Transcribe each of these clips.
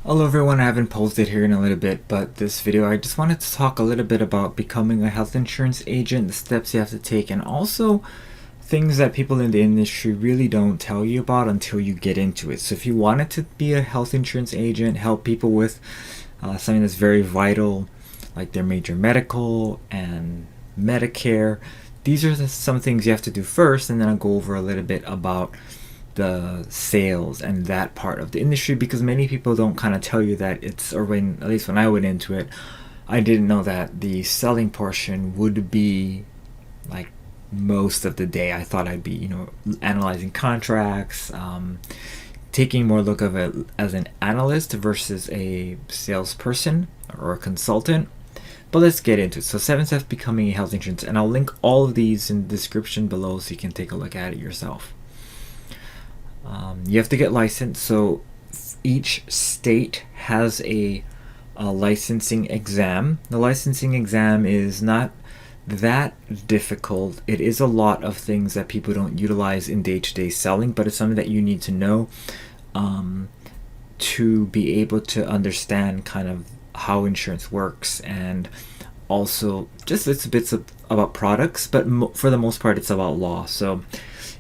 Hello everyone, I haven't posted here in a little bit, but this video I just wanted to talk a little bit about becoming a health insurance agent, the steps you have to take, and also things that people in the industry really don't tell you about until you get into it. So if you wanted to be a health insurance agent, help people with something that's very vital, like their major medical and Medicare, these are some things you have to do first, and then I'll go over a little bit about the sales and that part of the industry, because many people don't kind of tell you that it's, or when, at least when I went into it, I didn't know that the selling portion would be like most of the day. I thought I'd be, analyzing contracts, taking more look of it as an analyst versus a salesperson or a consultant. But let's get into it. So 7 steps becoming a health insurance, and I'll link all of these in the description below so you can take a look at it yourself. You have to get licensed. So each state has a licensing exam. The licensing exam is not that difficult. It is a lot of things that people don't utilize in day-to-day selling, but it's something that you need to know to be able to understand kind of how insurance works, and also just little bits about products, but for the most part it's about law. So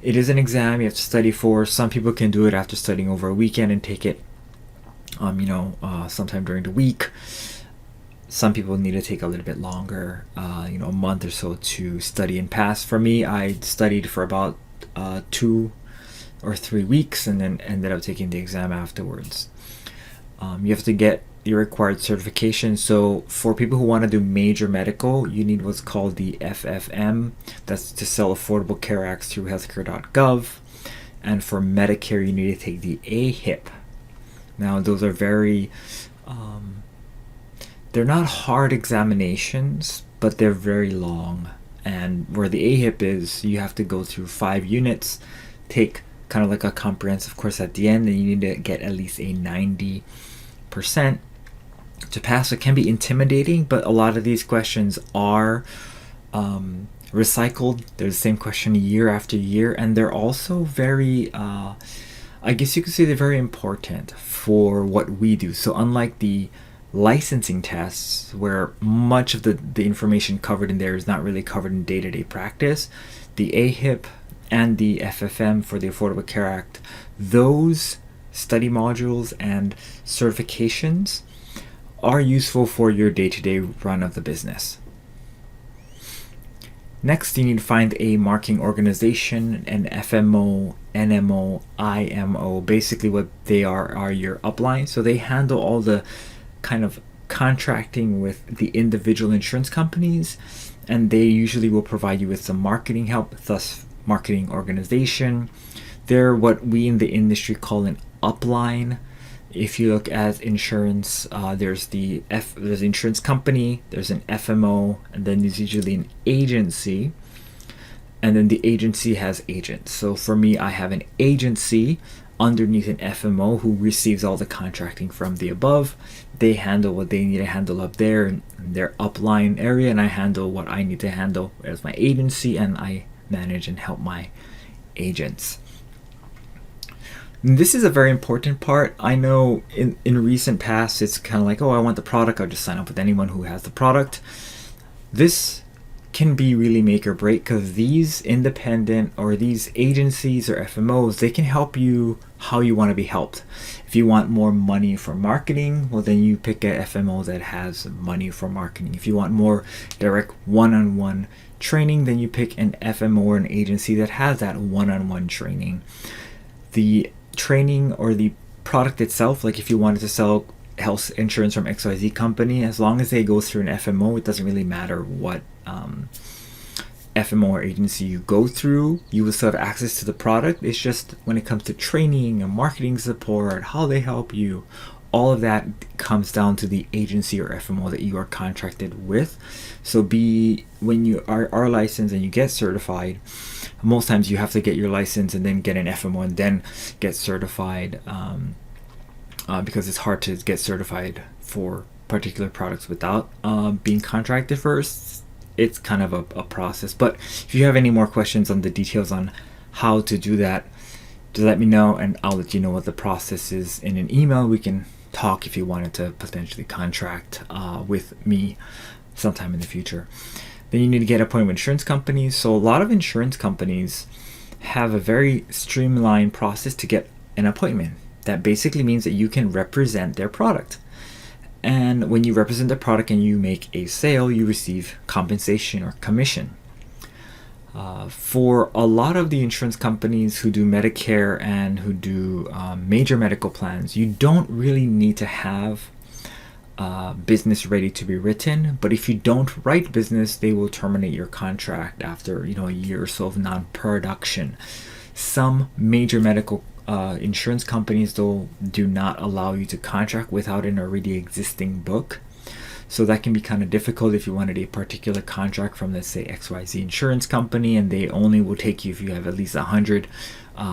it is an exam you have to study for. Some people can do it after studying over a weekend and take it sometime during the week. Some people need to take a little bit longer, a month or so to study and pass. For me, I studied for about 2 or 3 weeks and then ended up taking the exam afterwards. You have to get your required certification. So for people who want to do major medical, you need what's called the FFM. That's to sell Affordable Care Act through healthcare.gov. And for Medicare, you need to take the AHIP. Now, those are very, they're not hard examinations, but they're very long. And where the AHIP is, you have to go through 5 units, take kind of like a comprehensive course at the end, and you need to get at least a 90% to pass. It can be intimidating, but a lot of these questions are recycled. They're the same question year after year, and they're also very, I guess you could say they're very important for what we do. So unlike the licensing tests, where much of the information covered in there is not really covered in day-to-day practice, the AHIP and the FFM for the Affordable Care Act, those study modules and certifications are useful for your day-to-day run of the business. Next, you need to find a marketing organization, an FMO, NMO, IMO. Basically what they are your upline. So they handle all the kind of contracting with the individual insurance companies, and they usually will provide you with some marketing help, thus marketing organization. They're what we in the industry call an upline. If you look at insurance, there's there's an insurance company, there's an FMO, and then there's usually an agency, and then the agency has agents. So for me, I have an agency underneath an FMO who receives all the contracting from the above. They handle what they need to handle up there in their upline area, and I handle what I need to handle as my agency, and I manage and help my agents. This is a very important part. I know in recent past it's kind of like, oh, I want the product, I'll just sign up with anyone who has the product. This can be really make or break, because these independent or these agencies or FMOs, they can help you how you want to be helped. If you want more money for marketing, well then you pick a FMO that has money for marketing. If you want more direct one-on-one training, then you pick an FMO or an agency that has that one-on-one training. The training or the product itself, like if you wanted to sell health insurance from XYZ company, as long as they go through an FMO, it doesn't really matter what FMO or agency you go through, you will still have access to the product. It's just when it comes to training and marketing support, how they help you, all of that comes down to the agency or FMO that you are contracted with. So when you are licensed and you get certified, most times you have to get your license and then get an FMO and then get certified, because it's hard to get certified for particular products without being contracted first. It's kind of a process. But if you have any more questions on the details on how to do that, just let me know and I'll let you know what the process is in an email. We can talk if you wanted to potentially contract with me sometime in the future. Then you need to get an appointment with insurance companies. So a lot of insurance companies have a very streamlined process to get an appointment. That basically means that you can represent their product. And when you represent the product and you make a sale, you receive compensation or commission. For a lot of the insurance companies who do Medicare and who do major medical plans, you don't really need to have business ready to be written. But if you don't write business, they will terminate your contract after a year or so of non-production. Some major medical insurance companies, though, do not allow you to contract without an already existing book. So that can be kind of difficult if you wanted a particular contract from, let's say, XYZ insurance company, and they only will take you if you have at least 100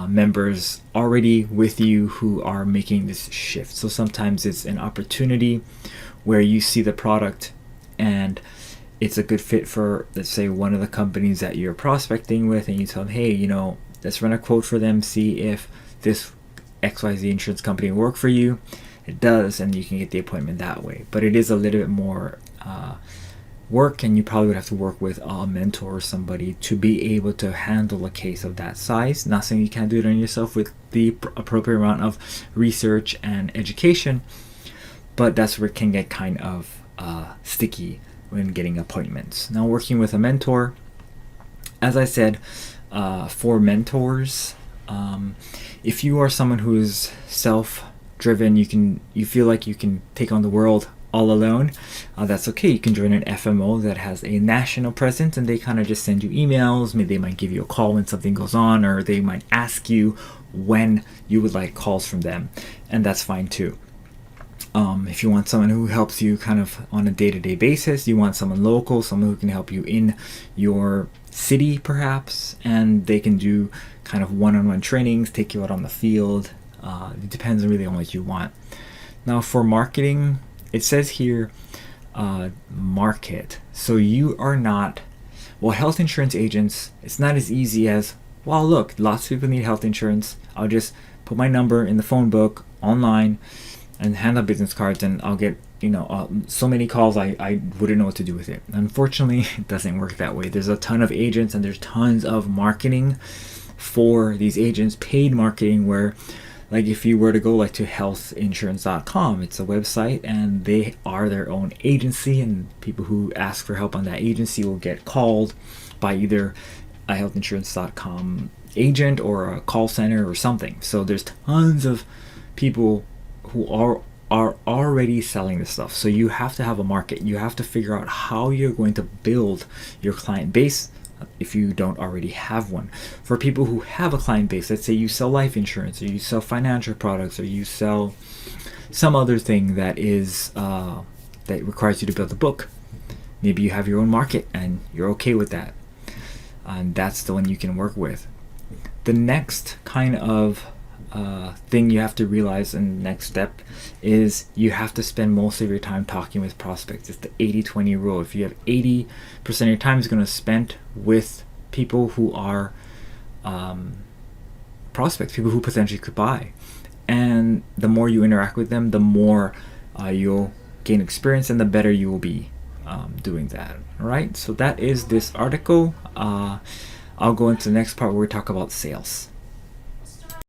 members already with you who are making this shift. So sometimes it's an opportunity where you see the product and it's a good fit for, let's say, one of the companies that you're prospecting with, and you tell them, hey, let's run a quote for them, see if this XYZ insurance company will work for you. It does, and you can get the appointment that way. But it is a little bit more work, and you probably would have to work with a mentor or somebody to be able to handle a case of that size. Not saying you can't do it on yourself with the appropriate amount of research and education, but that's where it can get kind of sticky when getting appointments. Now, working with a mentor, as I said, for mentors, if you are someone who is self-driven, you feel like you can take on the world all alone, that's okay. You can join an FMO that has a national presence, and they kind of just send you emails. Maybe they might give you a call when something goes on, or they might ask you when you would like calls from them, and that's fine too. If you want someone who helps you kind of on a day-to-day basis, you want someone local, someone who can help you in your city perhaps, and they can do kind of one-on-one trainings, take you out on the field. It depends really on what you want. Now, for marketing, it says here market. So you are not, health insurance agents, it's not as easy as, look, lots of people need health insurance. I'll just put my number in the phone book online and hand out business cards, and I'll get so many calls I wouldn't know what to do with it. Unfortunately, it doesn't work that way. There's a ton of agents, and there's tons of marketing for these agents, paid marketing, where like if you were to go to healthinsurance.com, it's a website and they are their own agency, and people who ask for help on that agency will get called by either a healthinsurance.com agent or a call center or something. So there's tons of people who are already selling this stuff. So you have to have a market. You have to figure out how you're going to build your client base if you don't already have one. For people who have a client base, let's say you sell life insurance, or you sell financial products, or you sell some other thing that is that requires you to build a book. Maybe you have your own market and you're okay with that, and that's the one you can work with. The next kind of thing you have to realize, and the next step is you have to spend most of your time talking with prospects. It's the 80-20 rule. If you have 80% of your time is going to spend with people who are prospects, people who potentially could buy, and the more you interact with them, the more you'll gain experience, and the better you will be doing that. All right, so that is this article. I'll go into the next part where we talk about sales.